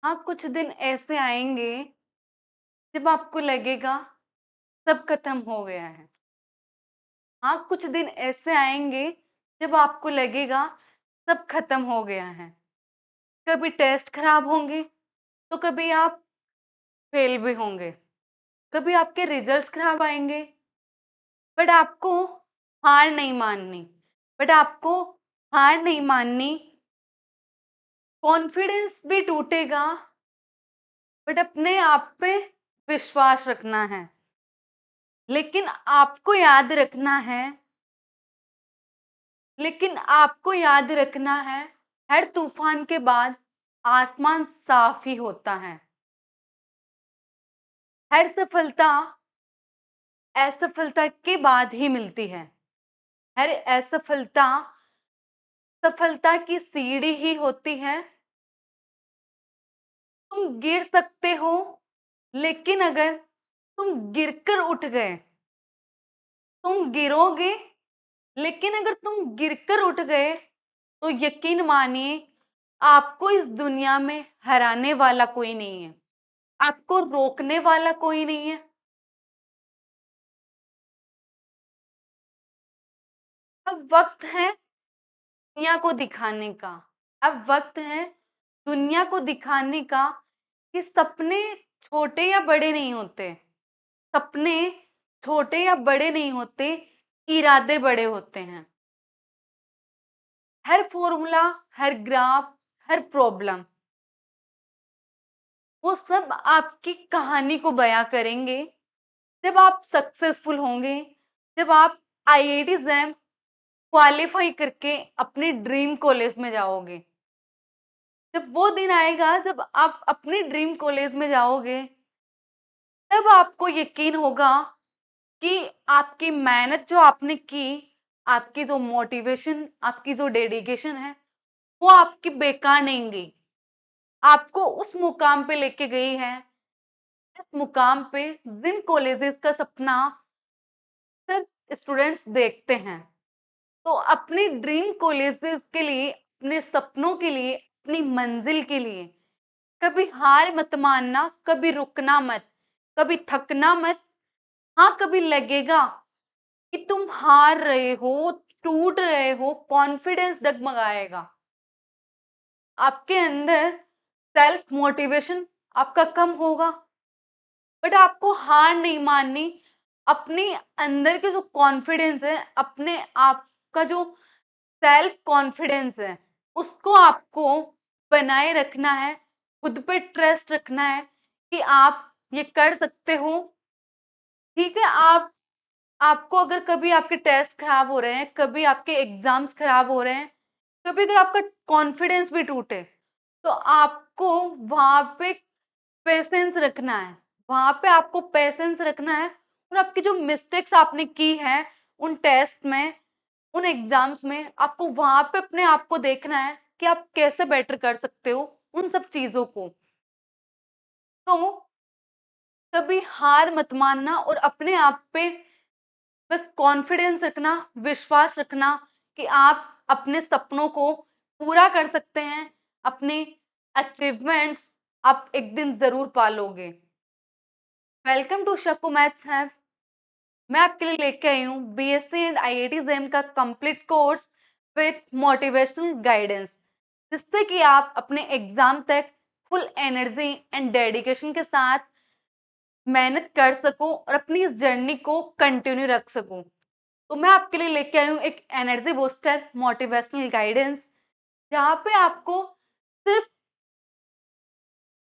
हाँ, कुछ दिन ऐसे आएँगे जब आपको लगेगा सब खत्म हो गया है। हाँ, कुछ दिन ऐसे आएँगे जब आपको लगेगा सब खत्म हो गया है। कभी टेस्ट खराब होंगे, तो कभी आप फेल भी होंगे। कभी आपके रिजल्ट्स खराब आएँगे, बट आपको हार नहीं माननी। बट आपको हार नहीं माननी, कॉन्फिडेंस भी टूटेगा, बट अपने आप पे विश्वास रखना है। लेकिन आपको याद रखना है लेकिन आपको याद रखना है, हर तूफान के बाद आसमान साफ ही होता है। हर सफलता असफलता के बाद ही मिलती है। हर असफलता सफलता की सीढ़ी ही होती है। तुम गिर सकते हो, लेकिन अगर तुम गिरकर उठ गए, तुम गिरोगे, लेकिन अगर तुम गिरकर उठ गए, तो यकीन मानिए आपको इस दुनिया में हराने वाला कोई नहीं है। आपको रोकने वाला कोई नहीं है। अब वक्त है दुनिया को दिखाने का। अब वक्त है दुनिया को दिखाने का कि सपने छोटे या बड़े नहीं होते। सपने छोटे या बड़े नहीं होते, इरादे बड़े होते हैं। हर फॉर्मूला, हर ग्राफ, हर प्रॉब्लम, वो सब आपकी कहानी को बयां करेंगे। जब आप सक्सेसफुल होंगे, जब आप आईआईटी एग्जाम क्वालिफाई करके अपने ड्रीम कॉलेज में जाओगे, जब वो दिन आएगा जब आप अपने ड्रीम कॉलेज में जाओगे, तब आपको यकीन होगा कि आपकी मेहनत जो आपने की, आपकी जो मोटिवेशन, आपकी जो डेडिकेशन है, वो आपकी बेकार नहीं गई। आपको उस मुकाम पे लेके गई है, जिस मुकाम पे जिन कॉलेजेस का सपना सिर्फ स्टूडेंट्स देखते हैं। तो अपने ड्रीम कॉलेजेस के लिए, अपने सपनों के लिए, अपनी मंजिल के लिए कभी हार मत मानना, कभी रुकना मत, कभी थकना मत। हाँ, कभी लगेगा कि तुम हार रहे हो, टूट रहे हो, कॉन्फिडेंस डगमगाएगा। आपके अंदर सेल्फ मोटिवेशन आपका कम होगा, बट आपको हार नहीं माननी। अपने अंदर के जो कॉन्फिडेंस है, अपने आप का जो सेल्फ कॉन्फिडेंस है, उसको आपको बनाए रखना है। खुद पे ट्रस्ट रखना है कि आप ये कर सकते हो। ठीक है, आपको अगर कभी आपके टेस्ट खराब हो रहे हैं, कभी आपके एग्जाम्स खराब हो रहे हैं, कभी अगर आपका कॉन्फिडेंस भी टूटे, तो आपको वहां पे पेशेंस रखना है। वहां पे आपको पेशेंस रखना है, और आपकी जो मिस्टेक्स आपने की है उन टेस्ट में, उन एग्जाम्स में, आपको वहां पे अपने आप को देखना है कि आप कैसे बेटर कर सकते हो उन सब चीजों को। तो कभी हार मत मानना, और अपने आप पे बस कॉन्फिडेंस रखना, विश्वास रखना कि आप अपने सपनों को पूरा कर सकते हैं। अपने अचीवमेंट्स आप एक दिन जरूर पालोगे। Welcome to Shaku maths have. मैं आपके लिए लेके आई हूँ बीएससी एंड आईआईटी जेम का complete course with motivational guidance, जिससे कि आप अपने एग्जाम तक फुल एनर्जी एंड डेडिकेशन के साथ मेहनत कर सको और अपनी इस जर्नी को कंटिन्यू रख सको। तो मैं आपके लिए लेके आई हूँ एक एनर्जी बूस्टर मोटिवेशनल गाइडेंस, जहाँ पे आपको सिर्फ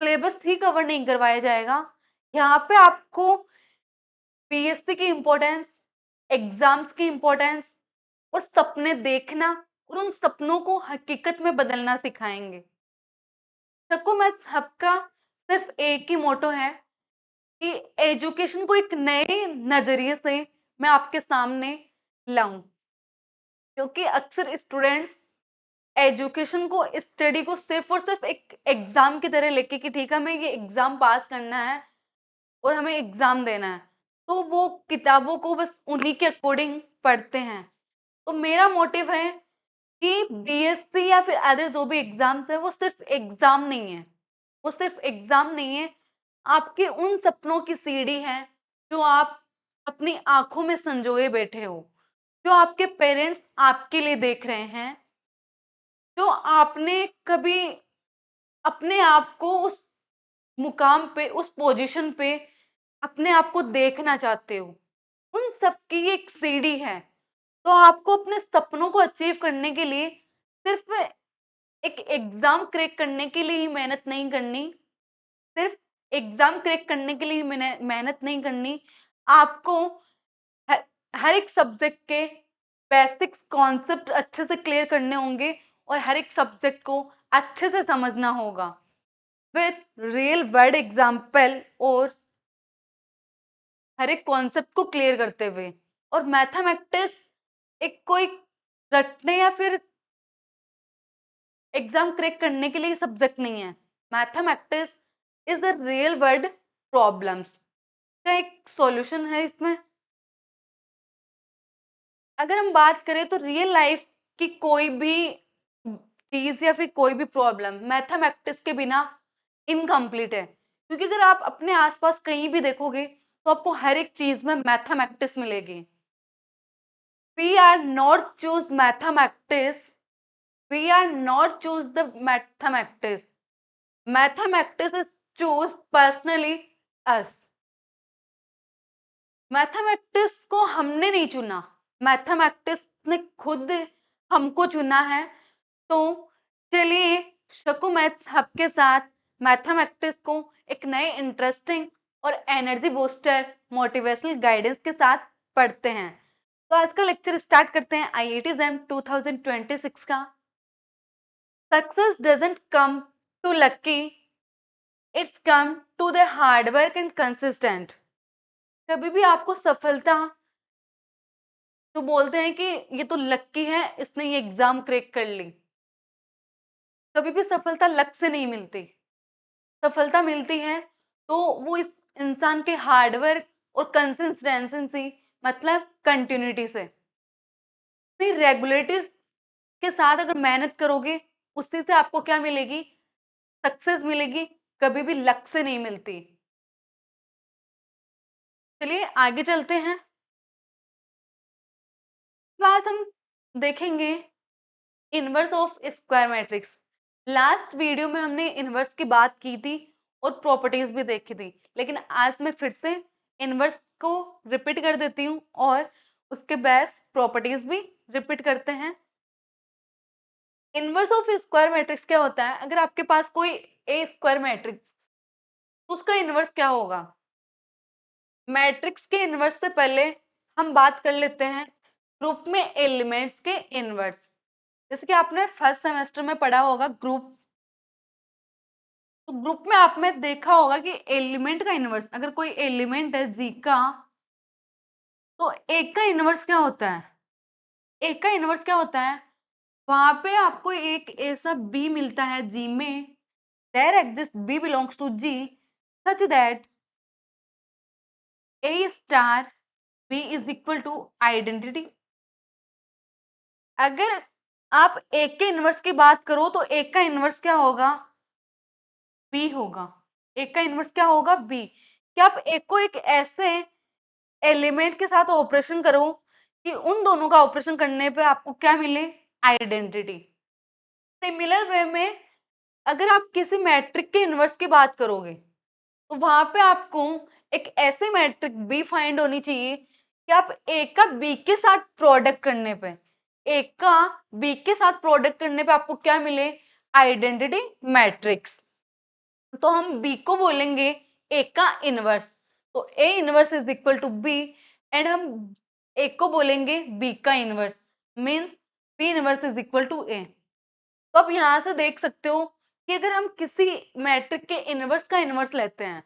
सिलेबस ही कवर नहीं करवाया जाएगा। यहाँ पे आपको पीएससी की इम्पोर्टेंस, एग्जाम्स की इम्पोर्टेंस और सपने देखना और उन सपनों को हकीकत में बदलना सिखाएंगे। शकु मैथ्स हब का सिर्फ एक ही मोटो है कि एजुकेशन को एक नए नजरिए से मैं आपके सामने लाऊं, क्योंकि अक्सर स्टूडेंट्स एजुकेशन को, स्टडी को सिर्फ और सिर्फ एक एग्जाम की तरह लेके कि ठीक है हमें ये एग्जाम पास करना है और हमें एग्जाम देना है, तो वो किताबों को बस उन्हीं के अकॉर्डिंग पढ़ते हैं। तो मेरा मोटिव है कि बीएससी या फिर अदर जो भी एग्जाम्स है वो सिर्फ एग्जाम नहीं है, वो सिर्फ एग्जाम नहीं है, आपके उन सपनों की सीढ़ी है जो आप अपनी आंखों में संजोए बैठे हो, जो आपके पेरेंट्स आपके लिए देख रहे हैं, जो आपने कभी अपने आप को उस मुकाम पे, उस पोजीशन पे अपने आप को देखना चाहते हो, उन सबकी एक सीढ़ी है। तो आपको अपने सपनों को अचीव करने के लिए सिर्फ एक एग्जाम क्रैक करने के लिए ही मेहनत नहीं करनी, सिर्फ एग्जाम क्रैक करने के लिए ही मेहनत नहीं करनी, आपको हर हर एक सब्जेक्ट के बेसिक्स कॉन्सेप्ट अच्छे से क्लियर करने होंगे और हर एक सब्जेक्ट को अच्छे से समझना होगा विथ रियल वर्ल्ड एग्जाम्पल और हर एक कॉन्सेप्ट को क्लियर करते हुए। और मैथमेटिक्स एक कोई रटने या फिर एग्जाम क्रैक करने के लिए सब्जेक्ट नहीं है। Mathematics is the real world problems का एक सॉल्यूशन है इसमें। अगर हम बात करें तो रियल लाइफ की कोई भी चीज या फिर कोई भी प्रॉब्लम मैथमेटिक्स के बिना इनकम्प्लीट है, क्योंकि अगर आप अपने आसपास कहीं भी देखोगे तो आपको हर एक चीज में मैथमेटिक्स मिलेगी। We are not choose mathematics, we are not choose the mathematics, mathematics is choose personally us। Mathematics को हमने नहीं चुना, मैथमेटिक्स ने खुद हमको चुना है। तो चलिए शकु मैथ्स हब के साथ मैथमेटिक्स को एक नए इंटरेस्टिंग और एनर्जी बूस्टर मोटिवेशनल गाइडेंस के साथ पढ़ते हैं। तो आज का लेक्चर स्टार्ट करते हैं आईआईटी जैम 2026 का। Success doesn't come to lucky, it's come to the hard work and consistent। कभी भी आपको सफलता तो बोलते हैं कि ये तो लक्की है, इसने ये एग्जाम क्रैक कर ली। कभी भी सफलता लक से नहीं मिलती, सफलता मिलती है तो वो इस इंसान के हार्ड वर्क और कंसिस्टेंसी मतलब कंटिन्यूटी से, फिर रेगुलरिटी के साथ अगर मेहनत करोगे उसी से आपको क्या मिलेगी, सक्सेस मिलेगी, कभी भी लक से नहीं मिलती। चलिए आगे चलते हैं। तो आज हम देखेंगे inverse of square matrix. Last video में हमने इनवर्स की बात की थी और प्रॉपर्टीज भी देखी थी, लेकिन आज मैं फिर से इनवर्स को रिपीट कर देती हूँ और उसके बेस प्रॉपर्टीज भी रिपीट करते हैं। इनवर्स ऑफ स्क्वायर मैट्रिक्स क्या होता है? अगर आपके पास कोई ए स्क्वायर मैट्रिक्स, तो उसका इनवर्स क्या होगा? मैट्रिक्स के इनवर्स से पहले हम बात कर लेते हैं ग्रुप में एलिमेंट्स के इनवर्स। जैसे कि आपने फर्स्ट सेमेस्टर में पढ़ा होगा ग्रुप, तो ग्रुप में आपने देखा होगा कि एलिमेंट का इनवर्स, अगर कोई एलिमेंट है जी का, तो एक का इनवर्स क्या होता है? एक का इनवर्स क्या होता है? वहां पे आपको एक ऐसा बी मिलता है जी में, there exist B belongs to G such that A star B is equal to identity. अगर आप एक के इनवर्स की बात करो तो एक का इनवर्स क्या होगा? बी होगा। एक का इनवर्स क्या होगा? बी। क्या आप एक को एक ऐसे एलिमेंट के साथ ऑपरेशन करो कि उन दोनों का ऑपरेशन करने पे आपको क्या मिले? आइडेंटिटी। सिमिलर वे में अगर आप किसी मैट्रिक के इनवर्स की बात करोगे तो वहां पे आपको एक ऐसे मैट्रिक बी फाइंड होनी चाहिए कि आप ए का बी के साथ प्रोडक्ट करने पे, एक का बी के साथ प्रोडक्ट करने पे आपको क्या मिले? Identity matrix. तो हम बी को बोलेंगे ए का इनवर्स, तो A inverse is equal to B, and हम ए को बोलेंगे बी का inverse, means B inverse is equal to A. तो आप यहाँ से देख सकते हो कि अगर हम किसी मैट्रिक के इनवर्स का इनवर्स लेते हैं,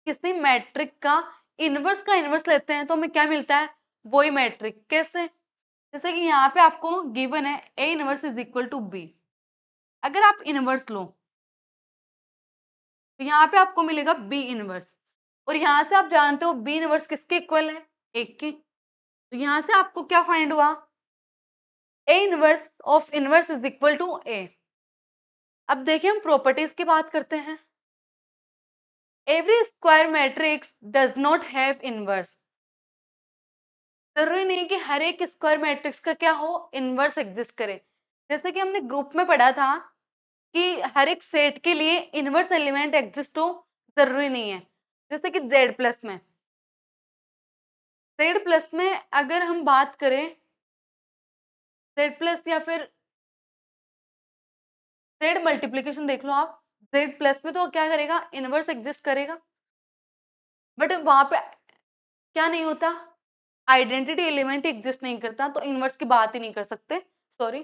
किसी मैट्रिक का इनवर्स का इनवर्स लेते हैं, तो हमें क्या मिलता है? वही मैट्रिक। कैसे? जैसे कि यहाँ पे आपको गिवन है A inverse is equal to B. अगर आप इनवर्स लो तो यहाँ पे आपको मिलेगा बी इनवर्स, और यहाँ से आप जानते हो बी इनवर्स किसके इक्वल है? एक के। तो यहाँ से आपको क्या फाइंड हुआ? A inverse of inverse is equal to A. अब देखिए हम प्रॉपर्टीज की बात करते हैं। Every square matrix does not have inverse. जरूरी नहीं कि हर एक स्क्वायर मैट्रिक्स का क्या हो, इनवर्स एग्जिस्ट करे। जैसे कि हमने ग्रुप में पढ़ा था कि हर एक सेट के लिए इनवर्स एलिमेंट एग्जिस्ट हो, जरूरी नहीं है। जैसे कि जेड प्लस में अगर हम बात करें जेड प्लस या फिर जेड मल्टीप्लीकेशन देख लो आप, जेड प्लस में तो क्या करेगा, इनवर्स एग्जिस्ट करेगा। बट वहां पे क्या नहीं होता, आइडेंटिटी एलिमेंट एग्जिस्ट नहीं करता, तो इनवर्स की बात ही नहीं कर सकते। सॉरी,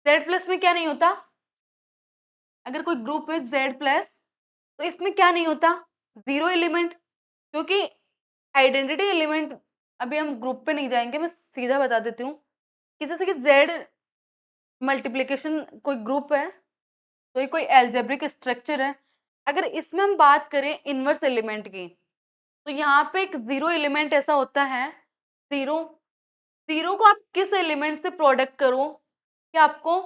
जेड प्लस में क्या नहीं होता, अगर कोई ग्रुप है जेड प्लस, तो इसमें क्या नहीं होता, जीरो एलिमेंट। क्योंकि आइडेंटिटी एलिमेंट, अभी हम ग्रुप पे नहीं जाएंगे, मैं सीधा बता देती हूँ कि जैसे कि जेड मल्टीप्लीकेशन कोई ग्रुप है, तो ये कोई एल्जेब्रिक स्ट्रक्चर है। अगर इसमें हम बात करें इनवर्स एलिमेंट की, तो यहाँ पे एक जीरो एलिमेंट ऐसा होता है, जीरो। जीरो को आप किस एलिमेंट से प्रोडक्ट करो कि आपको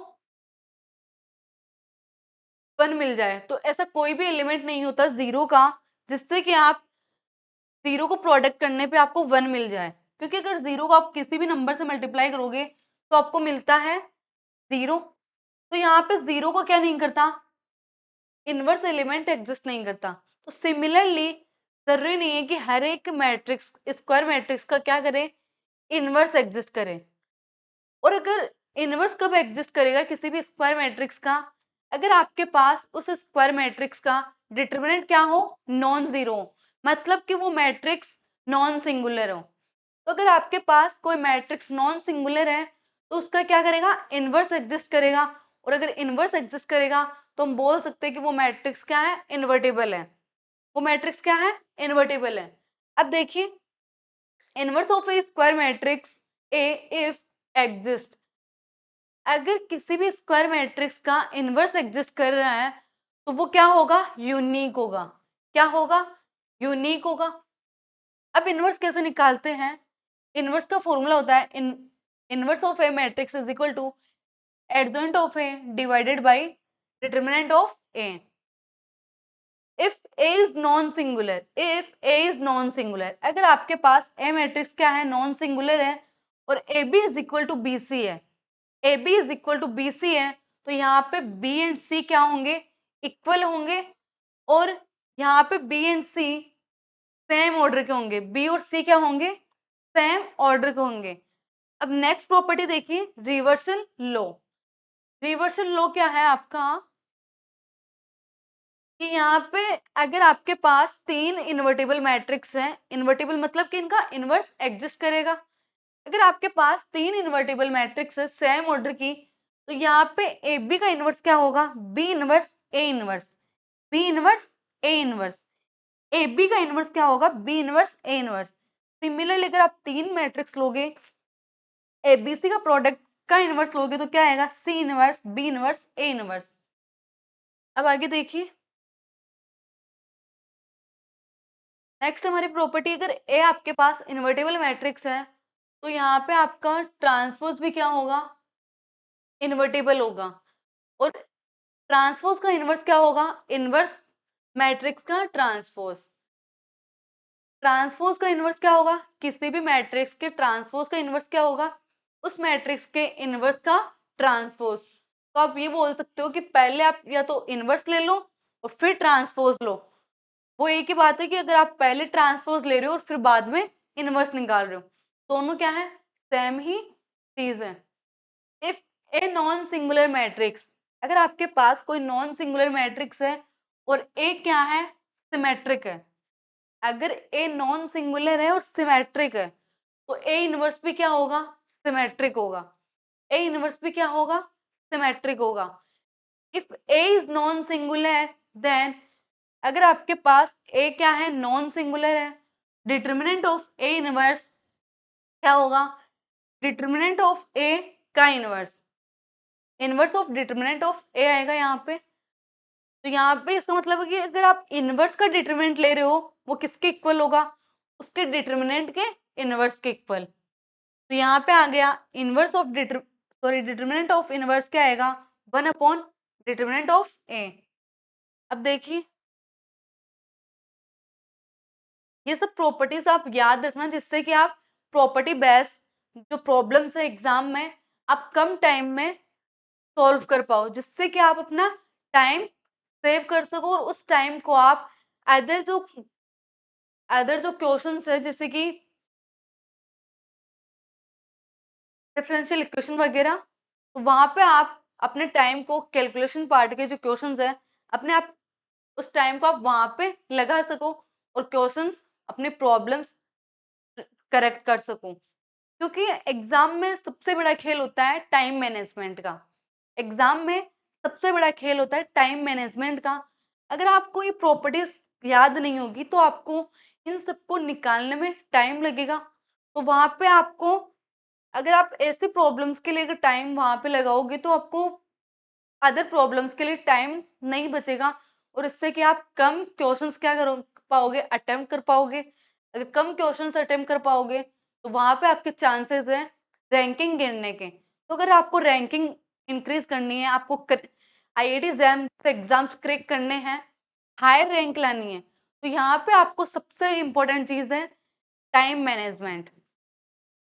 वन मिल जाए, तो ऐसा कोई भी एलिमेंट नहीं होता जीरो का जिससे कि आप जीरो को प्रोडक्ट करने पे आपको वन मिल जाए। क्योंकि अगर जीरो को आप किसी भी नंबर से मल्टीप्लाई करोगे तो आपको मिलता है जीरो। तो यहाँ पे जीरो को क्या नहीं करता, इनवर्स एलिमेंट एग्जिस्ट नहीं करता। तो सिमिलरली जरूरी नहीं है कि हर एक मैट्रिक्स, स्क्वायर मैट्रिक्स का क्या करे, इनवर्स एग्जिस्ट करे। और अगर इनवर्स कब एग्जिस्ट करेगा किसी भी स्क्वायर मैट्रिक्स का, अगर आपके पास उस स्क्वायर मैट्रिक्स का डिटरमिनेंट क्या हो, नॉन जीरो, मतलब कि वो मैट्रिक्स नॉन सिंगुलर हो। तो अगर आपके पास कोई मैट्रिक्स नॉन सिंगुलर है तो उसका क्या करेगा, इनवर्स एग्जिस्ट करेगा। और अगर इनवर्स एग्जिस्ट करेगा तो हम बोल सकते हैं कि वो मैट्रिक्स क्या है, इन्वर्टिबल है। वो मैट्रिक्स क्या है, इन्वर्टिबल है। अब देखिए, inverse of A square matrix A if exist, अगर किसी भी स्क्वायर मैट्रिक्स का इनवर्स एग्जिस्ट कर रहा है तो वो क्या होगा, यूनिक होगा। क्या होगा, यूनिक होगा। अब इनवर्स कैसे निकालते हैं, इनवर्स का फॉर्मूला होता है inverse of A matrix is equal to adjoint of A divided by determinant of A. If A is non singular, if A is non singular, अगर आपके पास ए मैट्रिक्स क्या है, नॉन सिंगुलर है, और A B is equal to B C है, A B is equal to B C है, तो यहाँ पे बी एंड सी क्या होंगे, इक्वल होंगे। और यहाँ पे B and C same order के होंगे, बी और सी क्या होंगे, सेम ऑर्डर के होंगे। अब नेक्स्ट प्रॉपर्टी देखिए, रिवर्सल लॉ। रिवर्सल लॉ क्या है आपका, कि यहाँ पे अगर आपके पास तीन इन्वर्टिबल मैट्रिक्स हैं, इन्वर्टिबल मतलब कि इनका इनवर्स एग्जिस्ट करेगा। अगर आपके पास तीन इन्वर्टिबल मैट्रिक्स है सेम ऑर्डर की, तो यहाँ पे ए बी का इनवर्स क्या होगा, B inverse A inverse, B inverse A inverse. A B का इनवर्स क्या होगा, B inverse A inverse. Similarly अगर आप तीन मैट्रिक्स लोगे, ए बी सी का प्रोडक्ट का इनवर्स लोगे तो क्या आएगा, C inverse B inverse A inverse. अब आगे देखिए, नेक्स्ट हमारी प्रॉपर्टी, अगर ए आपके पास इन्वर्टिबल मैट्रिक्स है तो यहाँ पे आपका ट्रांसपोज भी क्या होगा, इन्वर्टिबल होगा। और ट्रांसपोज का इनवर्स क्या होगा, इनवर्स मैट्रिक्स का ट्रांसपोज। ट्रांसपोज का इनवर्स क्या होगा, किसी भी मैट्रिक्स के ट्रांसपोज का इनवर्स क्या होगा, उस मैट्रिक्स के इनवर्स का ट्रांसपोज। तो आप ये बोल सकते हो कि पहले आप या तो इनवर्स ले लो और फिर ट्रांसपोज लो। वो एक ही बात है कि अगर आप पहले ट्रांसपोज ले रहे हो और फिर बाद में इनवर्स निकाल रहे हो, दोनों क्या है, सेम ही चीज है। If a non singular matrix, अगर आपके पास कोई नॉन सिंगुलर मैट्रिक्स है और ए क्या है, सिमेट्रिक है। अगर ए नॉन सिंगुलर है और सिमेट्रिक है तो ए इनवर्स भी क्या होगा, सिमेट्रिक होगा। ए इनवर्स भी क्या होगा, सिमेट्रिक होगा। If A is non singular then, अगर आपके पास ए क्या है, नॉन सिंगुलर है, डिटरमिनेंट ऑफ ए इनवर्स क्या होगा, डिटरमिनेंट ऑफ ए का inverse, inverse of determinant of A आएगा यहाँ पे। तो यहाँ पे इसका मतलब है कि अगर आप इनवर्स का डिटरमिनेंट ले रहे हो वो किसके इक्वल होगा, उसके डिटरमिनेंट के इनवर्स के इक्वल। तो यहाँ पे आ गया inverse of determinant of inverse क्या आएगा, 1/डिटरमिनेंट ऑफ ए। अब देखिए, ये सब प्रॉपर्टीज आप याद रखना, जिससे कि आप प्रॉपर्टी बेस्ड जो प्रॉब्लम्स है एग्जाम में आप कम टाइम में सॉल्व कर पाओ, जिससे कि आप अपना टाइम सेव कर सको और उस टाइम को आप अदर जो क्वेश्चंस है जैसे कि डिफरेंशियल इक्वेशन वगैरह, तो वहां पे आप अपने टाइम को कैलकुलेशन पार्ट के जो क्वेश्चंस है अपने आप उस टाइम को आप वहां पे लगा सको और क्वेश्चंस अपने प्रॉब्लम्स करेक्ट कर सको, क्योंकि एग्जाम में सबसे बड़ा खेल होता है टाइम मैनेजमेंट का। एग्जाम में सबसे बड़ा खेल होता है टाइम मैनेजमेंट का। अगर आपको ये प्रॉपर्टीज याद नहीं होगी तो आपको इन सबको निकालने में टाइम लगेगा। तो वहां पे आपको, अगर आप ऐसे प्रॉब्लम्स के लिए अगर टाइम वहां पे लगाओगे तो आपको अदर प्रॉब्लम्स के लिए टाइम नहीं बचेगा, और इससे कि आप कम क्वेश्चंस क्या करो पाओगे, अटेम्प्ट कर पाओगे। अगर कम क्वेश्चंस अटेम्प्ट कर पाओगे तो वहां पे आपके चांसेस है रैंकिंग गिरने के। तो अगर आपको रैंकिंग इंक्रीज करनी है, आपको आईआईटी एग्जाम्स क्रैक करने हैं, हायर रैंक लानी है, तो यहाँ पे आपको सबसे इम्पोर्टेंट चीज है टाइम मैनेजमेंट।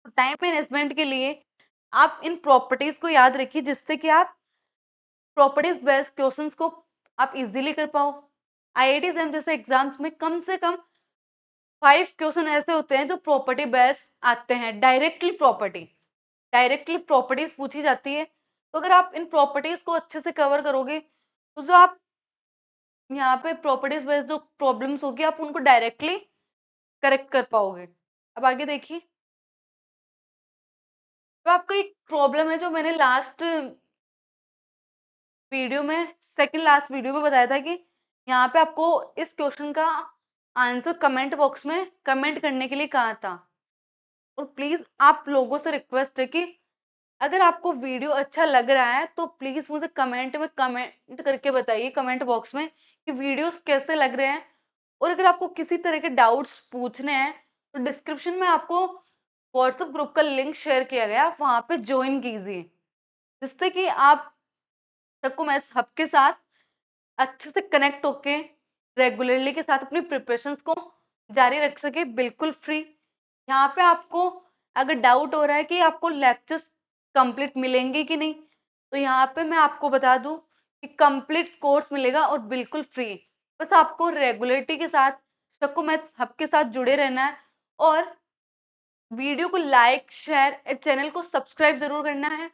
टाइम मैनेजमेंट के लिए आप इन प्रॉपर्टीज को याद रखिए, जिससे कि आप प्रॉपर्टीज बेस्ड क्वेश्चंस को आप इजीली कर पाओ। आईआईटी एग्जाम जैसे एग्जाम्स में कम से कम 5 क्वेश्चन ऐसे होते हैं जो प्रॉपर्टी बेस्ड आते हैं, डायरेक्टली प्रॉपर्टीज पूछी जाती है। तो अगर आप इन प्रॉपर्टीज को अच्छे से कवर करोगे तो जो आप यहाँ पे प्रॉपर्टीज बेस्ड जो प्रॉब्लम्स होगी आप उनको डायरेक्टली करेक्ट कर पाओगे। अब आगे देखिए, तो आपका एक प्रॉब्लम है जो मैंने लास्ट वीडियो में, सेकंड लास्ट वीडियो में बताया था कि यहाँ पे आपको इस क्वेश्चन का आंसर कमेंट बॉक्स में कमेंट करने के लिए कहा था। और प्लीज आप लोगों से रिक्वेस्ट है कि अगर आपको वीडियो अच्छा लग रहा है तो प्लीज मुझे कमेंट में कमेंट करके बताइए, कमेंट बॉक्स में, कि वीडियोस कैसे लग रहे हैं। और अगर आपको किसी तरह के डाउट्स पूछने हैं तो डिस्क्रिप्शन में आपको व्हाट्सएप ग्रुप का लिंक शेयर किया गया, आप वहां पे ज्वाइन कीजिए, जिससे कि आप सबको मैथ्स हब के साथ अच्छे से कनेक्ट होके रेगुलरली के साथ अपनी प्रिपरेशंस को जारी रख सके, बिल्कुल फ्री। यहाँ पे आपको अगर डाउट हो रहा है कि आपको लेक्चर्स कंप्लीट मिलेंगे कि नहीं, तो यहाँ पे मैं आपको बता दूं कि कंप्लीट कोर्स मिलेगा और बिल्कुल फ्री। बस आपको रेगुलरिटी के साथ सबको मैथ्स हब के साथ जुड़े रहना है और वीडियो को लाइक शेयर और चैनल को सब्सक्राइब जरूर करना है।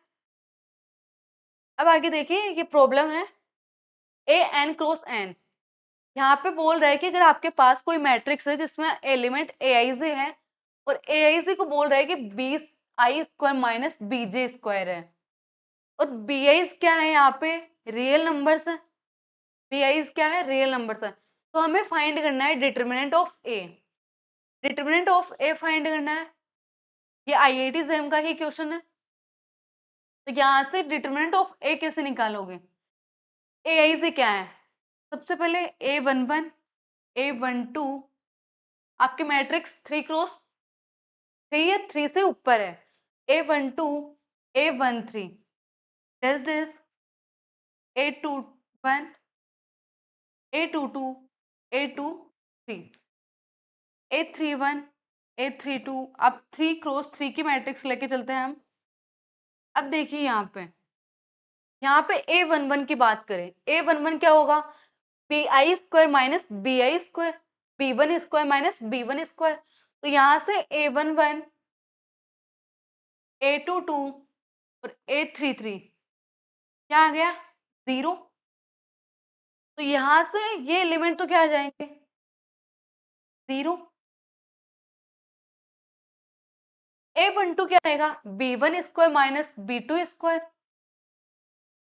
अब आगे देखिए, ये प्रॉब्लम है ए एन क्रॉस एन। यहाँ पे बोल रहा है कि अगर आपके पास कोई मैट्रिक्स है जिसमें एलिमेंट ए आई जे है और ए आई जे को बोल रहा है कि 20i² माइनस बीजे स्क्वायर है, और बी आई क्या है, यहाँ पे रियल नंबर्स है। बी आई क्या है, रियल नंबर्स है। तो हमें फाइंड करना है determinant of A. Determinant of A find करना है, ये आईआईटी जेम का ही क्वेश्चन है। तो यहाँ से डिटर्मिनेंट ऑफ ए कैसे निकालोगे, ए आई जे क्या है, सबसे पहले A11 A12 आपके मैट्रिक्स 3x3 या 3 से ऊपर है, A12 A13 next is A21 A22 A23 A31 A32। अब 3x3 की मैट्रिक्स लेके चलते हैं हम। अब देखिए यहाँ पे A11 की बात करें, A11 क्या होगा, BI² minus BI², B1² minus B1²। तो यहाँ से A11 A22 और A33 क्या आ गया, 0। तो यहाँ से ये एलिमेंट तो क्या आ जाएंगे, 0। A12 क्या आएगा, B1² minus B2²,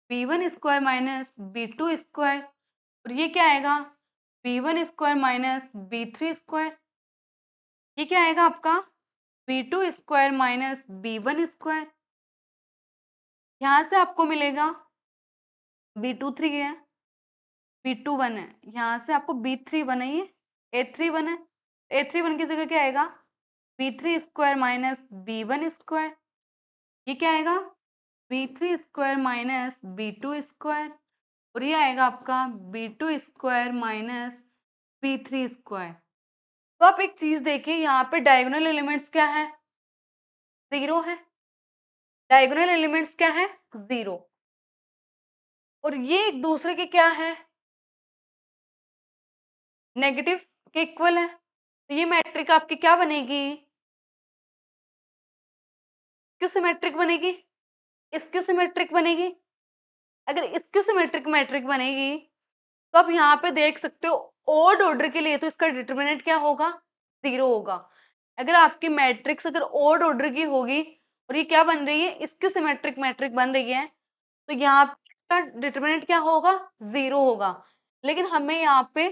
B1² minus B2²। और ये क्या आएगा, B1² माइनस B3²। ये क्या आएगा आपका, B2² माइनस B1²। यहाँ से आपको मिलेगा B23 है, B21 है, यहाँ से आपको B31 है, ये A31 है। A31 की जगह क्या आएगा, B3² माइनस B1²। ये क्या आएगा, B3² माइनस B2²। और ये आएगा आपका B2² माइनस B3²। तो आप एक चीज देखिए, यहाँ पे डायगोनल एलिमेंट्स क्या है? 0 है। डायगोनल एलिमेंट्स क्या है? 0। और ये एक दूसरे के क्या है? नेगेटिव के इक्वल है। तो ये मैट्रिक आपकी क्या बनेगी? क्यों सिमेट्रिक बनेगी? इसक्यू सिमेट्रिक बनेगी। अगर इसक्यू सिमेट्रिक मैट्रिक बनेगी तो आप यहाँ पे देख सकते हो ओड ऑर्डर के लिए तो इसका डिटरमिनेंट क्या होगा? 0 होगा। अगर आपकी मैट्रिक्स अगर ओड ऑर्डर की होगी और ये क्या बन रही है? इसक्यू सिमेट्रिक मैट्रिक बन रही है, तो यहाँ का डिटरमिनेंट क्या होगा? 0 होगा। लेकिन हमें यहाँ पे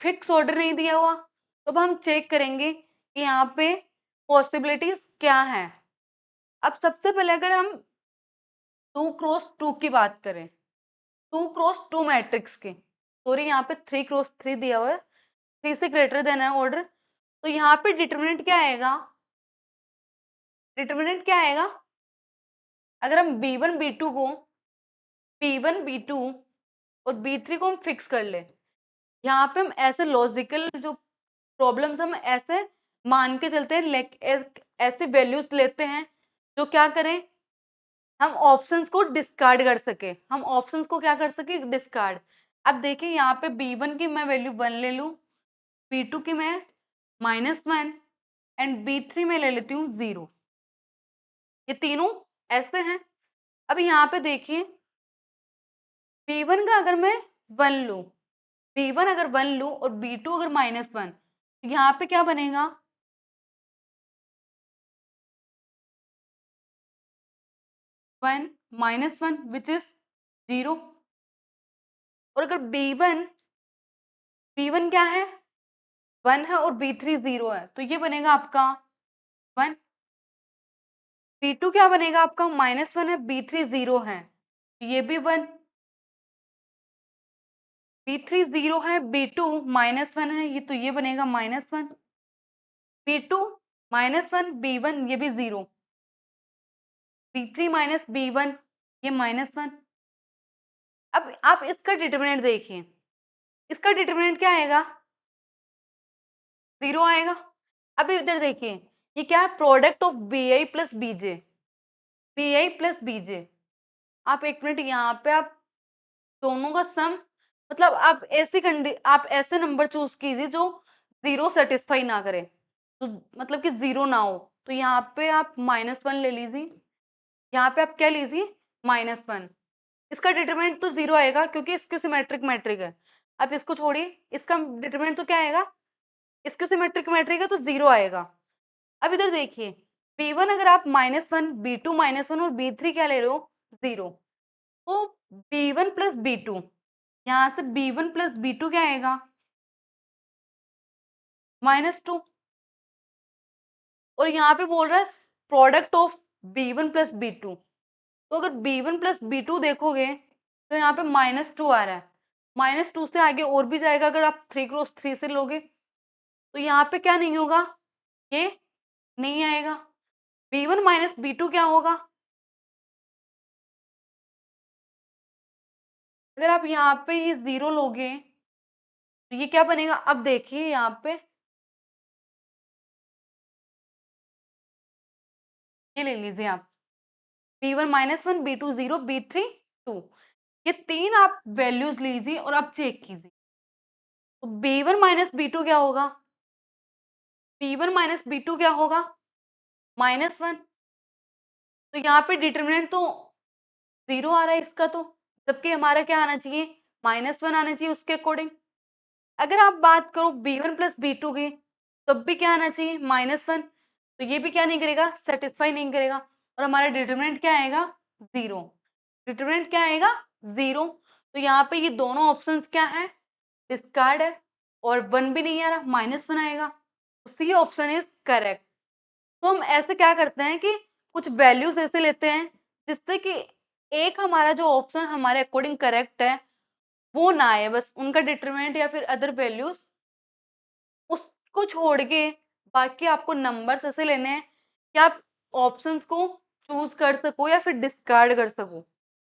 फिक्स ऑर्डर नहीं दिया हुआ, तो अब हम चेक करेंगे कि यहाँ पे पॉसिबिलिटीज क्या है। अब सबसे पहले अगर हम 2x2 की बात करें, 2x2 मैट्रिक्स की, सॉरी यहाँ पे 3x3 दिया हुआ है, 3 से ग्रेटर देन है ऑर्डर, तो यहाँ पे डिटरमिनेंट क्या आएगा? डिटरमिनेंट क्या आएगा? अगर हम B1 B2 को B1 B2 और B3 को हम फिक्स कर ले, यहाँ पे हम ऐसे लॉजिकल जो प्रॉब्लम्स हम ऐसे मान के चलते हैं, ऐसी वैल्यूज लेते हैं जो क्या करें, हम ऑप्शंस को डिस्कार्ड कर सके, हम ऑप्शंस को क्या कर सके? डिस्कार्ड। अब देखिए यहाँ पे B1 की मैं वैल्यू 1 ले लूं, B2 की मैं -1 एंड B3 में ले लेती हूँ 0। ये तीनों ऐसे हैं। अब यहाँ पे देखिए B1 का अगर मैं 1 लूं, B1 अगर 1 लूं और B2 अगर -1, तो यहाँ पे क्या बनेगा? 1 -1 विच इज 0। और अगर B1 क्या है? 1 है और B3 0 है, तो ये बनेगा आपका 1। B2 क्या बनेगा आपका? -1 है, B3 0 है, ये भी 1। B3 0 है, B2 -1 है, ये तो ये बनेगा -1। B2 -1 B1 ये भी 0, B3 माइनस B1 ये -1। अब आप इसका डिटरमिनेंट देखिए, इसका डिटरमिनेंट क्या आएगा? 0 आएगा। अब इधर देखिए, ये क्या है? Product of BI plus BJ, BI plus BJ। आप एक मिनट, यहाँ पे आप दोनों का सम, मतलब आप ऐसे नंबर चूज कीजिए जो 0 सेटिस्फाई ना करे, तो मतलब कि 0 ना हो। तो यहाँ पे आप -1 ले लीजिए, यहाँ पे आप क्या लीजिए? -1। इसका डिटरमिनेंट तो 0 आएगा क्योंकि इसकी सिमेट्रिक मैट्रिक है। आप इसको छोड़िए, इसका डिटरमिनेंट तो क्या आएगा? इसकी सिमेट्रिक मैट्रिक है तो 0 आएगा। अब इधर देखिए, B1 अगर आप -1, B2 -1 और B3 क्या ले रहे हो? 0। तो B1 प्लस B2, यहाँ से B1 प्लस B2 क्या आएगा? -2। और यहाँ पे बोल रहा है product of B1 plus B2, तो अगर B1 प्लस B2 देखोगे तो यहाँ पे -2 आ रहा है, -2 से आगे और भी जाएगा अगर आप 3x3 से लोगे, तो यहाँ पे क्या नहीं होगा? ये नहीं आएगा। B1 माइनस B2 क्या होगा? अगर आप यहाँ पे ये 0 लोगे तो ये क्या बनेगा? अब देखिए यहाँ पे ये ले लीजिए आप, B1 -1 B2 0 B3 2, ये 3 आप वैल्यूज लीजिए और आप चेक कीजिए। तो B1 माइनस B2 क्या होगा? B1 माइनस B2 क्या होगा? -1। तो यहाँ पे डिटरमिनेंट तो 0 आ रहा है इसका तो, जबकि हमारा क्या आना चाहिए? -1 आना चाहिए उसके अकॉर्डिंग। अगर आप बात करो B1 प्लस B2 की, तब भी क्या आना चाहिए? -1। तो ये भी क्या नहीं करेगा? सेटिस्फाई नहीं करेगा, और हमारा डिटरमिनेंट क्या आएगा? 0। डिटरमिनेंट क्या आएगा? 0। तो यहाँ पे ये दोनों ऑप्शंस क्या है? डिस्कार्ड है, और 1 भी नहीं आ रहा, -1 आएगा। C option is correct. तो हम ऐसे क्या करते हैं कि कुछ वैल्यूज ऐसे लेते हैं जिससे कि एक हमारा जो ऑप्शन हमारे अकॉर्डिंग करेक्ट है वो ना आए, बस उनका डिटरमिनेंट या फिर अदर वैल्यूज उसको छोड़ के बाकी आपको नंबर्स ऐसे लेने हैं कि आप ऑप्शंस को चूज कर सको या फिर डिस्कार्ड कर सको।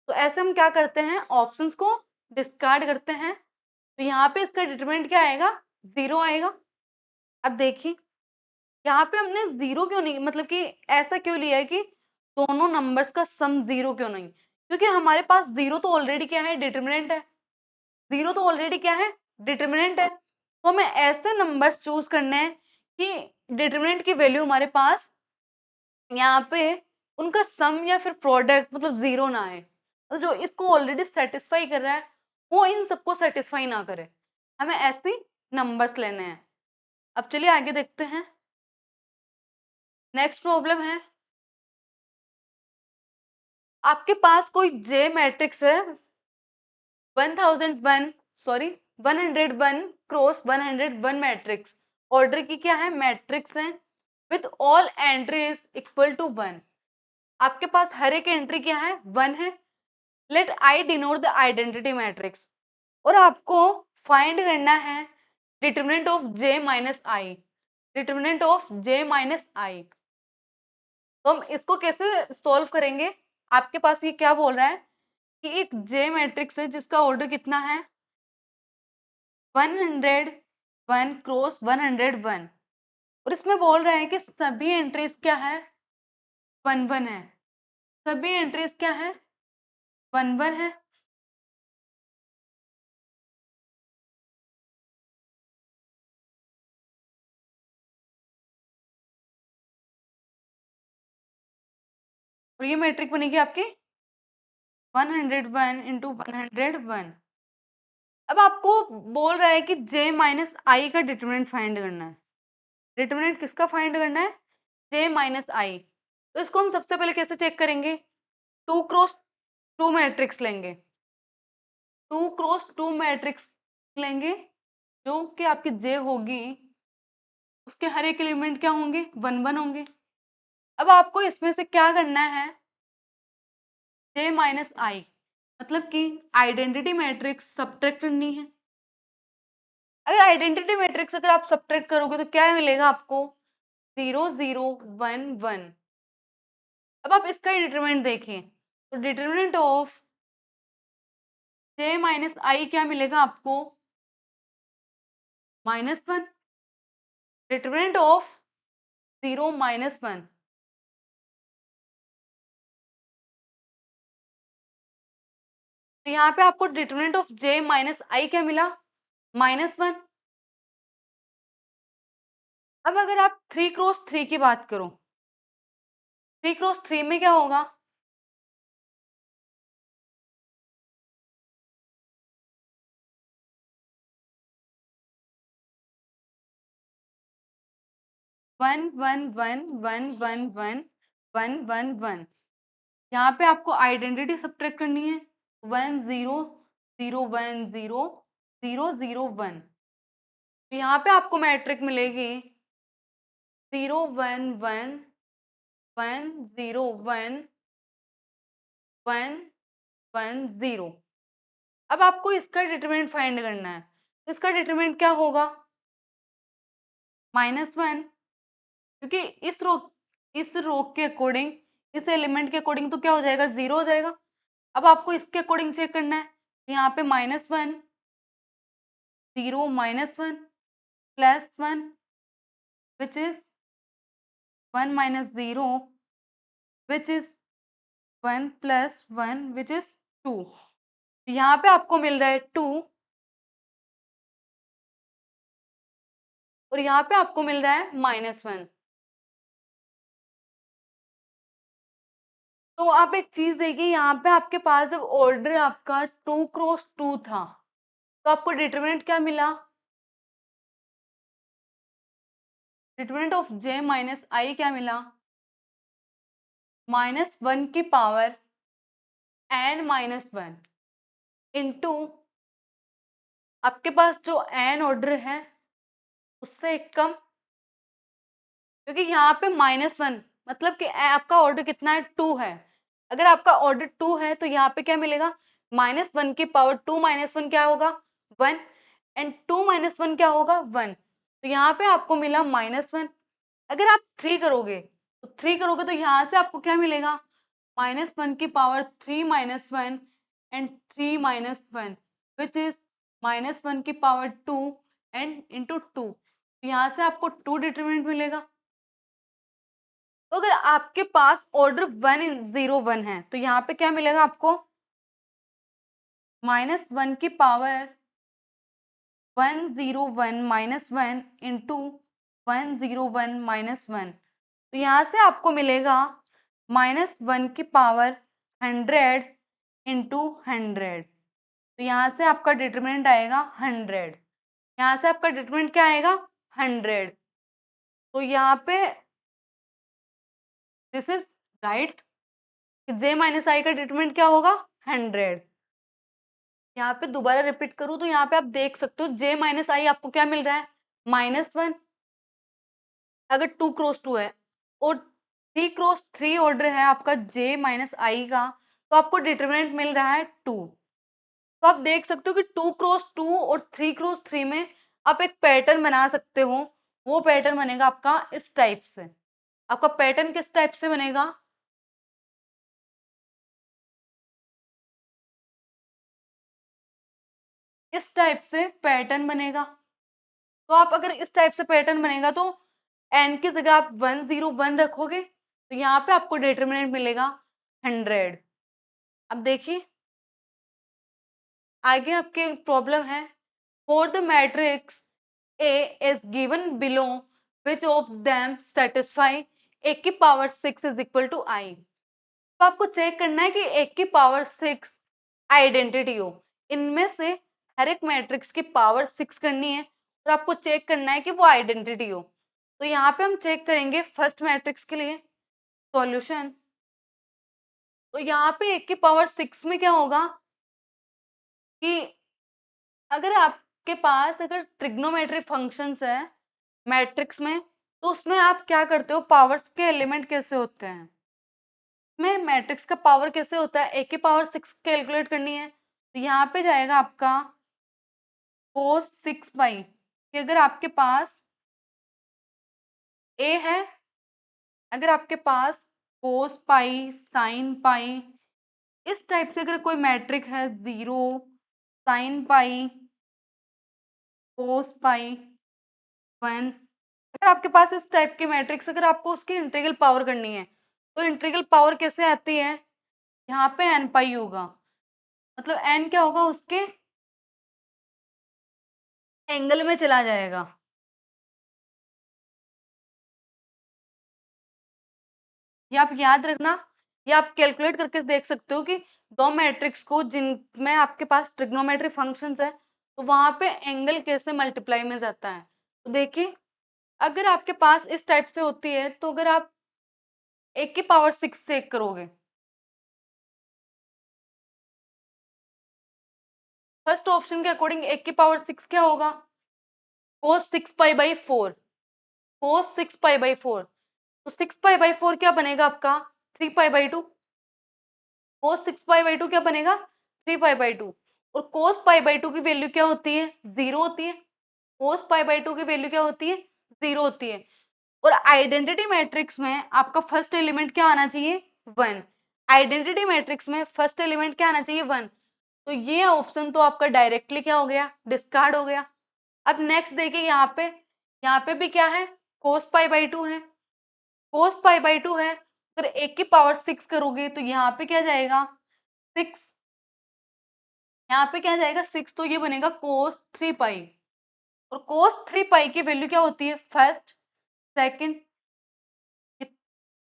तो ऐसे हम क्या करते हैं? ऑप्शंस को डिस्कार्ड करते हैं, तो यहाँ पे इसका डिटरमिनेंट क्या आएगा? 0 आएगा। अब देखिए यहाँ पे हमने जीरो क्यों नहीं, मतलब कि ऐसा क्यों लिया है कि दोनों नंबर्स का सम जीरो क्यों नहीं, क्योंकि हमारे पास जीरो तो ऑलरेडी क्या है, डिटरमिनेंट है। जीरो तो ऑलरेडी क्या है, डिटरमिनेंट है। तो हमें ऐसे नंबर्स चूज करने हैं कि डिटरमिनेंट की वैल्यू हमारे पास यहाँ पे उनका सम या फिर प्रोडक्ट मतलब जीरो ना आए, तो जो इसको ऑलरेडी सेटिस्फाई कर रहा है वो इन सबको सेटिस्फाई ना करे। हमें ऐसे नंबर्स लेने हैं। अब चलिए आगे देखते हैं। नेक्स्ट प्रॉब्लम है, आपके पास कोई जे मैट्रिक्स है 1001 सॉरी 101 क्रॉस 101 मैट्रिक्स। ऑर्डर की क्या है, मैट्रिक्स है with all entries equal to 1। आपके पास हर एक एंट्री क्या है, 1 है। Let I denote the identity matrix, और आपको फाइंड करना है determinant of J minus I, determinant of J minus I. तो हम इसको कैसे सॉल्व करेंगे, आपके पास ये क्या बोल रहा है कि एक जे मैट्रिक्स है जिसका ऑर्डर कितना है 101 क्रॉस 101, और इसमें बोल रहा है कि सभी एंट्रीज क्या है, 1 1 है। सभी एंट्रीज क्या है, 1 1 है। और ये मैट्रिक बनेगी आपकी 101 इंटू 101। अब आपको बोल रहा है कि जे माइनस आई का डिटरमिनेंट फाइंड करना है। डिटरमिनेंट किसका फाइंड करना है, जे माइनस आई। तो इसको हम सबसे पहले कैसे चेक करेंगे, 2 क्रॉस 2 मैट्रिक्स लेंगे। 2 क्रॉस 2 मैट्रिक्स लेंगे, जो कि आपकी जे होगी उसके हर एक एलिमेंट क्या होंगे, 1 1 होंगे। अब आपको इसमें से क्या करना है, जे माइनस आई मतलब कि आइडेंटिटी मैट्रिक्स सब्ट्रैक्ट करनी है। अगर आइडेंटिटी मैट्रिक्स अगर आप सब्ट्रैक्ट करोगे तो क्या मिलेगा आपको, 0 0 1 1। अब आप इसका डिटरमिनेंट देखें तो डिटरमिनेंट ऑफ जे माइनस आई क्या मिलेगा आपको, -1। डिटरमिनेंट ऑफ 0 -1, तो यहाँ पे आपको डिटरमिनेंट ऑफ जे माइनस आई क्या मिला, -1। अब अगर आप 3 क्रॉस 3 की बात करो, 3 क्रॉस 3 में क्या होगा, 1 1 1 1 1 1 1 1 1। यहाँ पे आपको आइडेंटिटी सब्ट्रैक्ट करनी है, 1 0 0 1 0 0 0 1। तो यहाँ पे आपको मैट्रिक मिलेगी 0 1 1 1 0 1 1 1 0। अब आपको इसका डिटरमिनेंट फाइंड करना है, तो इसका डिटरमिनेंट क्या होगा, -1, क्योंकि इस रो के अकॉर्डिंग, इस एलिमेंट के अकॉर्डिंग तो क्या हो जाएगा, 0 हो जाएगा। अब आपको इसके अकॉर्डिंग चेक करना है, यहाँ पे -1 0 -1 +1 which is 1 minus 0 which is 1 plus 1 which is 2। यहाँ पे आपको मिल रहा है 2 और यहाँ पे आपको मिल रहा है -1। तो आप एक चीज देखिए, यहाँ पे आपके पास जब ऑर्डर आपका 2 क्रॉस 2 था तो आपको डिटरमिनेंट क्या मिला, डिटरमिनेंट ऑफ जे माइनस आई क्या मिला, -1 की पावर n -1 इंटू आपके पास जो n ऑर्डर है उससे एक कम, क्योंकि यहाँ पे -1 मतलब कि आपका ऑर्डर कितना है, 2 है। अगर आपका ऑर्डर 2 है तो यहाँ पे क्या मिलेगा, -1 की पावर 2 -1 क्या होगा, 1 एंड 2 -1 क्या होगा, 1। तो यहाँ पे आपको मिला -1। अगर आप 3 करोगे तो यहाँ से आपको क्या मिलेगा, -1 की पावर 3 -1 एंड 3 -1 विच इज -1 की पावर 2 एंड इंटू 2। तो यहाँ से आपको 2 डिटरमिनेंट मिलेगा। तो अगर आपके पास ऑर्डर 1 0 1 है तो यहाँ पे क्या मिलेगा आपको, -1 की पावर 1 0 1 -1 इंटू 1 0 1 -1। तो यहाँ से आपको मिलेगा -1 की पावर 100 इंटू 100। तो यहाँ से आपका डिटरमिनेंट आएगा 100। यहाँ से आपका डिटरमिनेंट क्या आएगा, 100। तो यहाँ पे this is right, j minus I का डिटरमिनेंट क्या होगा, 100। यहाँ पे दोबारा रिपीट करूँ तो यहाँ पे आप देख सकते हो j माइनस आई आपको क्या मिल रहा है, -1। अगर 2 क्रॉस 2 है और 3 क्रॉस 3 ऑर्डर है आपका j माइनस आई का, तो आपको डिटरमिनेंट मिल रहा है 2। तो आप देख सकते हो कि 2 क्रॉस 2 और 3 क्रॉस 3 में आप एक पैटर्न बना सकते हो। वो पैटर्न बनेगा आपका इस टाइप से। आपका पैटर्न किस टाइप से बनेगा, इस टाइप से पैटर्न बनेगा। तो आप अगर इस टाइप से पैटर्न बनेगा तो n की जगह आप 1 0 1 रखोगे तो यहाँ पे आपको डिटरमिनेंट मिलेगा 100। अब देखिए आगे आपके प्रॉब्लम है, for the matrix A is given below which of them satisfy a की power 6 is equal to I। तो आपको चेक करना है कि a की पावर 6 आइडेंटिटी हो। इनमें से हर एक मैट्रिक्स की पावर 6 करनी है और आपको चेक करना है कि वो आइडेंटिटी हो। तो यहाँ पे हम चेक करेंगे फर्स्ट मैट्रिक्स के लिए सॉल्यूशन। तो यहाँ पे a की पावर 6 में क्या होगा कि अगर आपके पास अगर ट्रिग्नोमेट्री फंक्शंस है मैट्रिक्स में, तो उसमें आप क्या करते हो, पावर्स के एलिमेंट कैसे होते हैं, में मैट्रिक्स का पावर कैसे होता है, ए की पावर 6 कैलकुलेट करनी है तो यहाँ पे जाएगा आपका cos 6 पाई। कि अगर आपके पास ए है, अगर आपके पास cos पाई साइन पाई इस टाइप से अगर कोई मैट्रिक है 0 साइन पाई cos पाई 1, अगर आपके पास इस टाइप की मैट्रिक्स, अगर आपको उसकी इंटीग्रल पावर करनी है तो इंटीग्रल पावर कैसे आती है, यहाँ पे n पाई होगा, मतलब n क्या होगा, उसके एंगल में चला जाएगा। ये आप याद रखना, ये आप कैलकुलेट करके देख सकते हो कि दो मैट्रिक्स को जिनमें आपके पास ट्रिग्नोमेट्री फंक्शंस है तो वहां पे एंगल कैसे मल्टीप्लाई में जाता है। तो देखिए अगर आपके पास इस टाइप से होती है तो अगर आप एक की पावर 6 चेक करोगे, फर्स्ट ऑप्शन के अकॉर्डिंग एक की पावर 6 क्या होगा, cos 6 pi by 4, cos 6 pi by 4। तो 6 पाई बाई 4 क्या बनेगा आपका, 3 pi by 2। cos 6 pi by 2 क्या बनेगा, 3 पाई बाई 2। और cos पाई बाई 2 की वैल्यू क्या होती है, 0 होती है। cos पाई बाई 2 की वैल्यू क्या होती है, 0 होती है। और आइडेंटिटी मैट्रिक्स में आपका फर्स्ट एलिमेंट क्या आना चाहिए, 1। आइडेंटिटी मैट्रिक्स में फर्स्ट एलिमेंट क्या आना चाहिए, 1। तो ये ऑप्शन तो आपका डायरेक्टली क्या हो गया, डिस्कार्ड हो गया। अब नेक्स्ट देखिए यहाँ पे भी क्या है, cos पाई बाई 2 है, cos पाई बाई 2 है। अगर एक की पावर 6 करोगे तो यहाँ पे क्या जाएगा 6, यहाँ पे क्या जाएगा 6, तो ये बनेगा cos 3 पाई। और cos 3 पाई की वैल्यू क्या होती है, फर्स्ट सेकंड,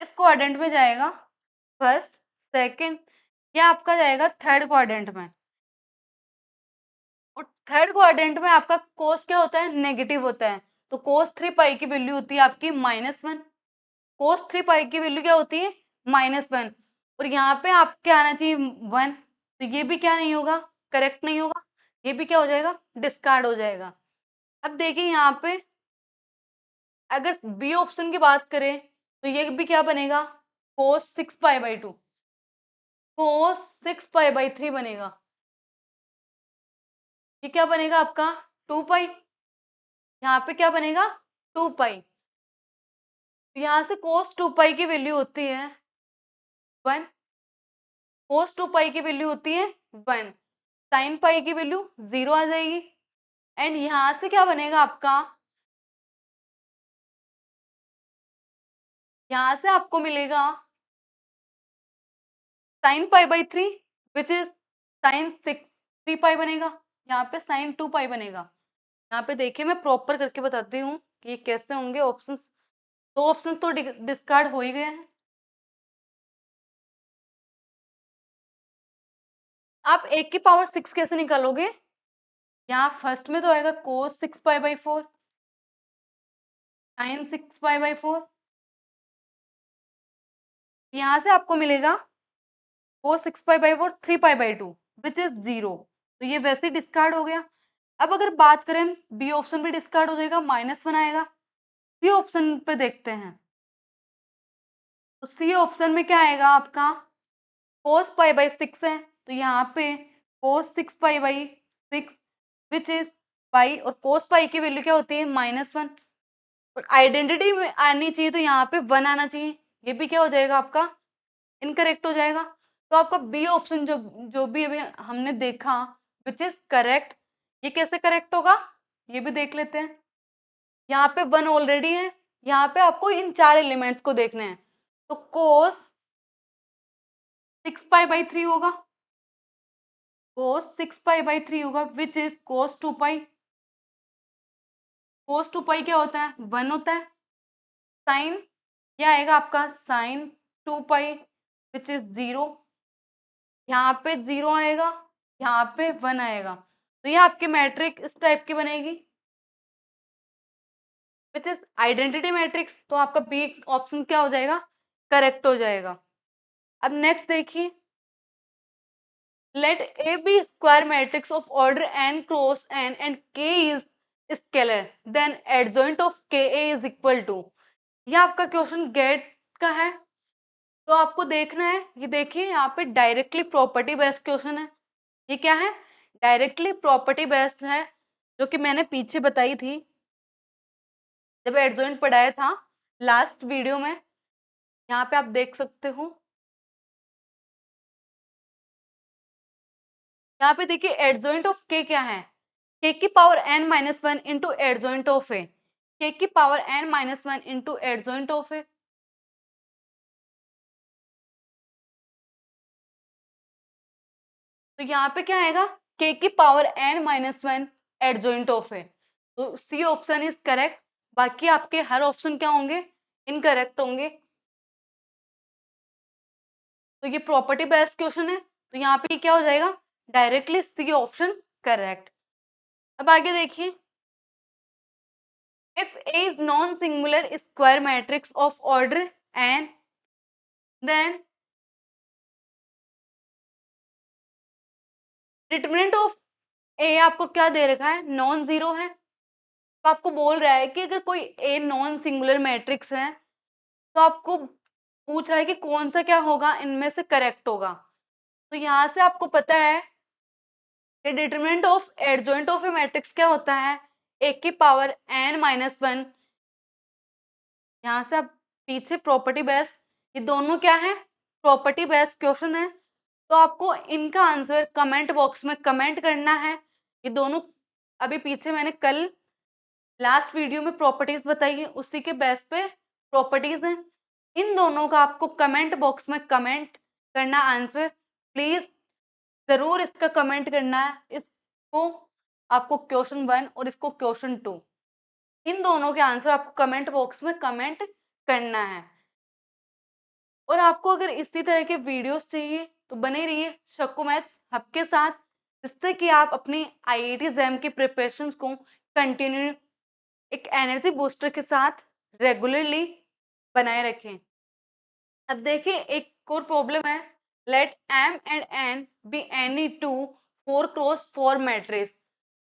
इस क्वाड्रेंट में जाएगा फर्स्ट सेकंड, या आपका जाएगा थर्ड क्वाड्रेंट में। और थर्ड क्वाड्रेंट में आपका cos क्या होता है, नेगेटिव होता है। तो cos 3 पाई की वैल्यू होती है आपकी -1। cos 3 पाई की वैल्यू क्या होती है, -1। और यहाँ पे आपके आना चाहिए 1, तो ये भी क्या नहीं होगा, करेक्ट नहीं होगा, ये भी क्या हो जाएगा, डिस्कार्ड हो जाएगा। अब देखिए यहाँ पे अगर बी ऑप्शन की बात करें तो ये भी क्या बनेगा, cos 6 pi by 2, cos 6 pi by 3 बनेगा। ये क्या बनेगा आपका 2 पाई, यहाँ पे क्या बनेगा 2 पाई। तो यहाँ से cos 2 पाई की वैल्यू होती है 1, cos 2 पाई की वैल्यू होती है 1, sin पाई की वैल्यू 0 आ जाएगी। एंड यहाँ से क्या बनेगा आपका यहाँ से आपको मिलेगा sin pi by 3 which is sin 6 3 पाई बनेगा, यहाँ पे sin 2 पाई बनेगा। यहाँ पे देखिए मैं प्रॉपर करके बताती हूँ कि ये कैसे होंगे ऑप्शंस। दो ऑप्शंस तो डिस्कार्ड हो ही गए हैं। आप 1 की पावर 6 कैसे निकालोगे? यहाँ फर्स्ट में तो आएगा cos 6 pi by 4 sin 6 pi by 4, यहाँ से आपको मिलेगा cos 6 pi by 4 3 pi by 2 which is 0। तो ये वैसे ही डिस्कार्ड हो गया। अब अगर बात करें बी ऑप्शन भी डिस्कार्ड हो जाएगा, -1 आएगा। सी ऑप्शन पे देखते हैं, तो सी ऑप्शन में क्या आएगा आपका cos पाई बाई 6 है, तो यहाँ पे cos 6 pi by 6 which is pi, और cos पाई की वैल्यू क्या होती है -1, और आइडेंटिटी में आनी चाहिए तो यहाँ पे 1 आना चाहिए। ये भी क्या हो जाएगा आपका इनकरेक्ट हो जाएगा। तो आपका बी ऑप्शन जो जो भी अभी हमने देखा विच इज करेक्ट। ये कैसे करेक्ट होगा ये भी देख लेते हैं। यहाँ पे 1 ऑलरेडी है, यहाँ पे आपको इन चार एलिमेंट्स को देखना है। तो cos 6 पाई बाई 3 होगा, cos 6 पाई बाई 3 होगा which is cos 2 pi. cos 2 पाई क्या होता है 1 होता है। साइन क्या आएगा आपका साइन 2 पाई विच इज 0, यहाँ पे 0 आएगा, यहाँ पे 1 आएगा। तो ये आपकी मैट्रिक इस टाइप की बनेगी विच इज आइडेंटिटी मैट्रिक्स। तो आपका बी ऑप्शन क्या हो जाएगा करेक्ट हो जाएगा। अब नेक्स्ट देखिए, let A be square matrix of order n cross n and K is scalar, then adjoint of KA is equal to। ये आपका क्वेश्चन गेट का है, तो आपको देखना है। ये देखिए यहाँ पे डायरेक्टली प्रॉपर्टी बेस्ड क्वेश्चन है। ये क्या है डायरेक्टली प्रॉपर्टी बेस्ड है, जो कि मैंने पीछे बताई थी जब एडजॉइंट पढ़ाया था लास्ट वीडियो में। यहाँ पे आप देख सकते हो, यहाँ पे देखिए एडजॉइंट ऑफ के क्या है k की power n-1 into adjoint of A, k की power n-1 into adjoint of A. तो यहाँ पे क्या आएगा k की power n-1 adjoint of A. तो सी ऑप्शन इज करेक्ट, बाकी आपके हर ऑप्शन क्या होंगे इनकरेक्ट होंगे। तो ये प्रॉपर्टी बेस्ड क्वेश्चन है, तो यहाँ पे क्या हो जाएगा डायरेक्टली सी ऑप्शन करेक्ट। अब आगे देखिए, if A is non-singular square matrix of order n, then determinant of A आपको क्या दे रखा है नॉन जीरो है। तो आपको बोल रहा है कि अगर कोई ए नॉन सिंगुलर मैट्रिक्स है तो आपको पूछ रहा है कि कौन सा क्या होगा इनमें से करेक्ट होगा। तो यहाँ से आपको पता है कि determinant of adjoint of A matrix क्या होता है ए की पावर n-1। यहाँ से आप पीछे प्रॉपर्टी बेस्ड, ये दोनों क्या है प्रॉपर्टी बेस्ड क्वेश्चन है, तो आपको इनका आंसर कमेंट बॉक्स में कमेंट करना है। ये दोनों अभी पीछे मैंने कल लास्ट वीडियो में प्रॉपर्टीज बताई है, उसी के बेस पे प्रॉपर्टीज हैं। इन दोनों का आपको कमेंट बॉक्स में कमेंट करना आंसर, प्लीज जरूर इसका कमेंट करना है। इसको आपको क्वेश्चन 1 और इसको क्वेश्चन 2, इन दोनों के आंसर आपको कमेंट बॉक्स में कमेंट करना है। और आपको अगर इसी तरह के वीडियोस चाहिए तो बने रहिए शक्कू मैथ्स हब के साथ, जिससे कि आप अपनी आईआईटी एग्जाम की प्रिपरेशन को कंटिन्यू एक एनर्जी बूस्टर के साथ रेगुलरली बनाए रखें। अब देखिए एक और प्रॉब्लम है, let m and n be any two 4x4 matrix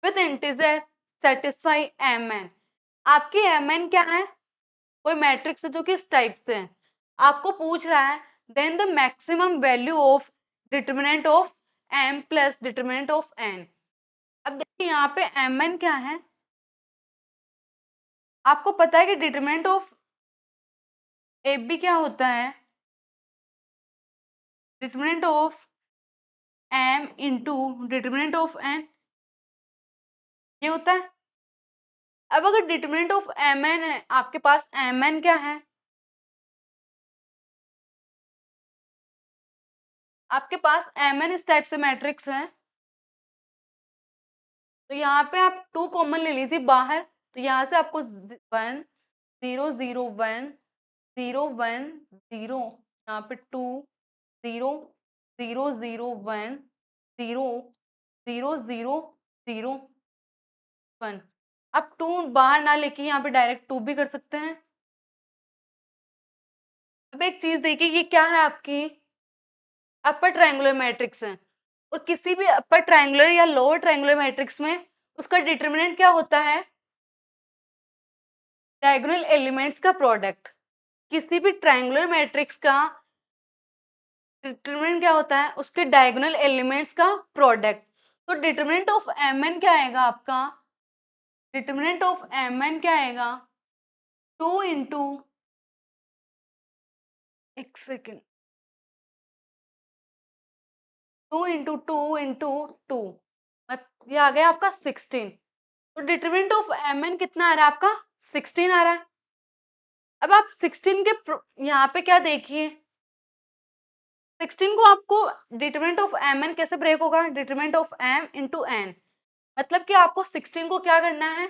with integer satisfy mn। आपकी mn क्या है कोई मैट्रिक्स है जो कि इस टाइप से है, आपको पूछ रहा है then the maximum value of determinant of m plus determinant of n। अब देखिए यहाँ पे mn क्या है, आपको पता है कि डिटरमिनेंट ऑफ ए बी क्या होता है determinant of m into determinant of n, ये होता है। अब अगर डिटरमिनेंट ऑफ mn है आपके पास mn क्या है आपके पास mn इस टाइप से मैट्रिक्स है, तो यहाँ पे आप 2 कॉमन ले लीजिए बाहर, तो यहाँ से आपको 1 0 0 1 0 1 0, यहाँ पे 2 0 0 0 1 0 0 0 0 1। आप 2 बाहर ना लेके यहाँ पे डायरेक्ट 2 भी कर सकते हैं। अब एक चीज देखिए, ये क्या है, आपकी अपर ट्रायंगुलर मैट्रिक्स है, और किसी भी अपर ट्रायंगुलर या लोअर ट्रायंगुलर मैट्रिक्स में उसका डिटरमिनेंट क्या होता है, डायगोनल एलिमेंट्स का प्रोडक्ट। किसी भी ट्रायंगुलर मैट्रिक्स का डिटरमिनेंट क्या होता है, उसके डायगोनल एलिमेंट्स का प्रोडक्ट। तो डिटरमिनेंट ऑफ mn क्या आएगा आपका, डिटरमिनेंट ऑफ mn क्या आएगा, 2 इंटू, एक सेकेंड, 2 इंटू 2 इंटू 2, ये आ गया आपका 16। तो डिटरमिनेंट ऑफ mn कितना आ रहा है आपका, 16 आ रहा है। अब आप 16 के यहाँ पे क्या देखिए, 16 को आपको डिटरमिनेंट ऑफ mn कैसे ब्रेक होगा, determinant of m into n, मतलब कि आपको 16 को क्या करना है,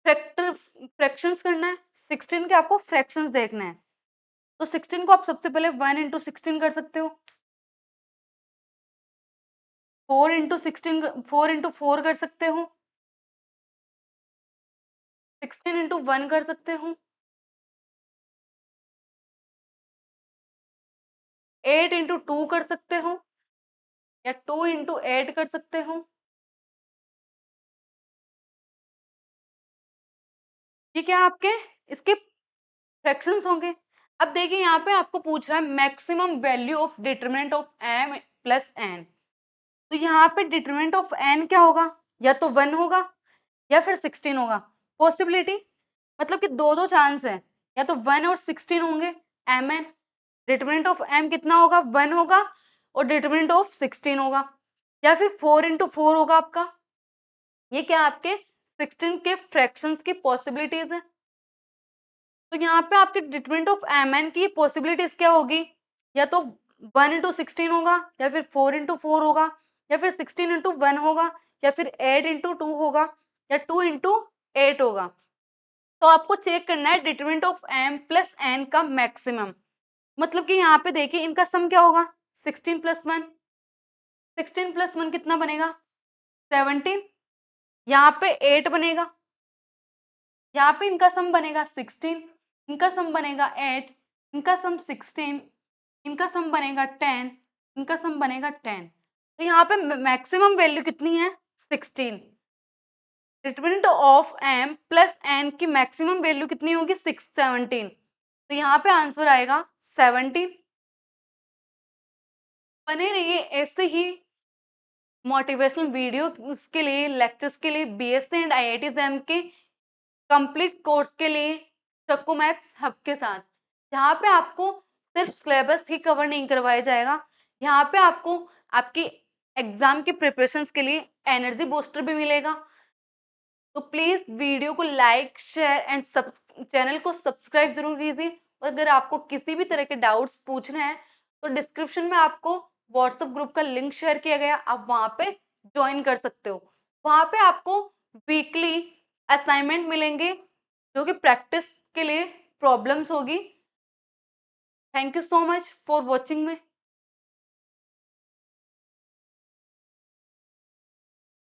फ्रैक्शंस करना है। 16 के आपको फ्रैक्शंस देखना है, तो 16 को आप सबसे पहले 1 इंटू 16 कर सकते हो, 4 इंटू 16, 4 इंटू 4 कर सकते हो, 16 इंटू 1 कर सकते हो, 8 इंटू 2 कर सकते हो, या 2 इंटू 8 कर सकते हो। ये क्या आपके इसके फ्रैक्शंस होंगे। अब देखिए यहाँ पे आपको पूछ रहा है maximum value of determinant of m plus n, तो यहाँ पे डिटरमिनेंट ऑफ n क्या होगा, या तो 1 होगा या फिर 16 होगा। पॉसिबिलिटी मतलब कि दो दो चांस है, या तो 1 और 16 होंगे mn, डिटरमिनेंट ऑफ m कितना होगा, 1 होगा, और डिटरमिनेंट ऑफ 16 होगा, या फिर 4 इंटू 4 होगा आपका। ये क्या आपके 16 के फ्रैक्शंस की पॉसिबिलिटीज है। तो यहाँ पे आपके डिटरमिनेंट ऑफ mn की पॉसिबिलिटीज क्या होगी, या तो 1 इंटू 16 होगा, या फिर 4 इंटू 4 होगा, या फिर 16 इंटू 1 होगा, या फिर 8 इंटू 2 होगा, या 2 इंटू 8 होगा। तो आपको चेक करना है determinant of m plus n का मैक्सिमम, मतलब कि यहाँ पे देखिए इनका सम क्या होगा, 16 प्लस 1, 16 प्लस 1 कितना बनेगा, 17, यहाँ पे 8 बनेगा, यहाँ पे इनका सम बनेगा 16, इनका सम बनेगा 8, इनका सम 16, इनका सम बनेगा 10, इनका सम बनेगा 10। तो यहाँ पे मैक्सिमम वैल्यू कितनी है, 16। Determinant of m plus n की मैक्सिमम वैल्यू कितनी होगी, 17। तो यहाँ पे आंसर आएगा 17। बने रहिए ऐसे ही मोटिवेशनल वीडियो के लिए, लेक्चर्स के लिए, बीएससी एंड आईआईटी एग्जाम के कंप्लीट कोर्स के लिए चक्कू मैथ्स हब के साथ, जहाँ पे आपको सिर्फ सिलेबस ही कवर नहीं करवाया जाएगा, यहाँ पे आपको आपकी एग्जाम की प्रिपरेशंस के लिए एनर्जी बूस्टर भी मिलेगा। तो प्लीज वीडियो को लाइक शेयर एंड चैनल को सब्सक्राइब जरूर कीजिए, और अगर आपको किसी भी तरह के डाउट्स पूछने हैं तो डिस्क्रिप्शन में आपको व्हाट्सएप ग्रुप का लिंक शेयर किया गया, आप वहां पे ज्वाइन कर सकते हो। वहां पे आपको वीकली असाइनमेंट मिलेंगे जो कि प्रैक्टिस के लिए प्रॉब्लम्स होगी। Thank you so much for watching me.